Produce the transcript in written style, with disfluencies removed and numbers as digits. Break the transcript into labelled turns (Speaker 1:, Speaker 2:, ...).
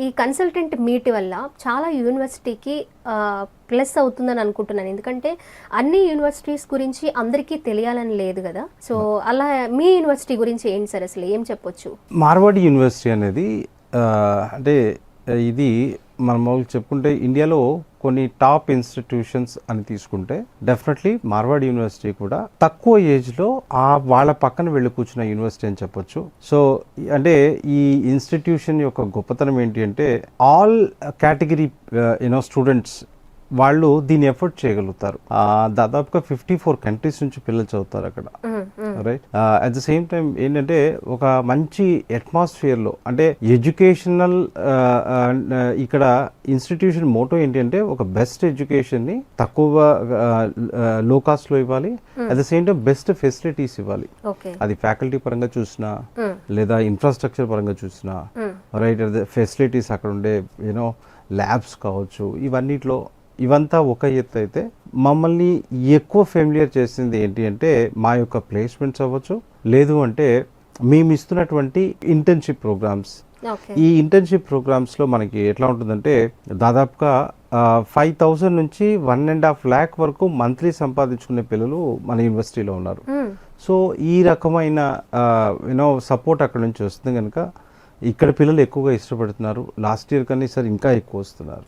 Speaker 1: ఈ consultant meet వల్ల చాలా యూనివర్సిటీకి ప్లస్ అవుతుందని అనుకుంటున్నాను. ఎందుకంటే అన్ని యూనివర్సిటీస్ గురించి అందరికీ తెలియాలని లేదు కదా. సో అలా మీ యూనివర్సిటీ గురించి ఏంటి సార్, అసలు ఏం చెప్పొచ్చు?
Speaker 2: మార్వాడి యూనివర్సిటీ అనేది అంటే ఇది మనం మామూలుగా చెప్పుకుంటే ఇండియాలో కొన్ని టాప్ ఇన్స్టిట్యూషన్స్ అని తీసుకుంటే డెఫినెట్లీ మార్వాడి యూనివర్సిటీ కూడా తక్కువ ఏజ్లో వాళ్ళ పక్కన వెళ్ళి కూర్చున్న యూనివర్సిటీ అని చెప్పొచ్చు. సో అంటే ఈ ఇన్స్టిట్యూషన్ యొక్క గొప్పతనం ఏంటి అంటే ఆల్ కేటగిరీ స్టూడెంట్స్ వాళ్ళు దీన్ని ఎఫర్ట్ చేయగలుగుతారు. దాదాపుగా 54 కంట్రీస్ నుంచి పిల్లలు చదువుతారు అక్కడ, right. At the same time ఏంటంటే ఒక మంచి అట్మాస్ఫియర్లో అంటే ఎడ్యుకేషనల్ ఇక్కడ ఇన్స్టిట్యూషన్ మోటో ఏంటి అంటే ఒక బెస్ట్ ఎడ్యుకేషన్ని తక్కువ లో కాస్ట్లో ఇవ్వాలి, at the same time best facilities ఇవ్వాలి. అది ఫ్యాకల్టీ పరంగా చూసినా లేదా ఇన్ఫ్రాస్ట్రక్చర్ పరంగా చూసినా, రైట్. ఫెసిలిటీస్ అక్కడ ఉండే ల్యాబ్స్ కావచ్చు, ఇవంతా ఒక ఎత్తు అయితే మమ్మల్ని ఎక్కువ ఫెమిలియర్ చేసింది ఏంటి అంటే మా యొక్క ప్లేస్మెంట్స్ అవ్వచ్చు, లేదు అంటే మేము ఇస్తున్నటువంటి ఇంటర్న్షిప్ ప్రోగ్రామ్స్. ఈ ఇంటర్న్షిప్ ప్రోగ్రామ్స్లో మనకి ఎట్లా ఉంటుందంటే దాదాపుగా 5,000 నుంచి 1.5 lakh వరకు మంత్లీ సంపాదించుకునే పిల్లలు మన యూనివర్సిటీలో ఉన్నారు. సో ఈ రకమైన సపోర్ట్ అక్కడ నుంచి వస్తుంది కనుక ఇక్కడ పిల్లలు ఎక్కువగా ఇష్టపడుతున్నారు. లాస్ట్ ఇయర్ కన్నా సార్ ఇంకా ఎక్కువ వస్తున్నారు.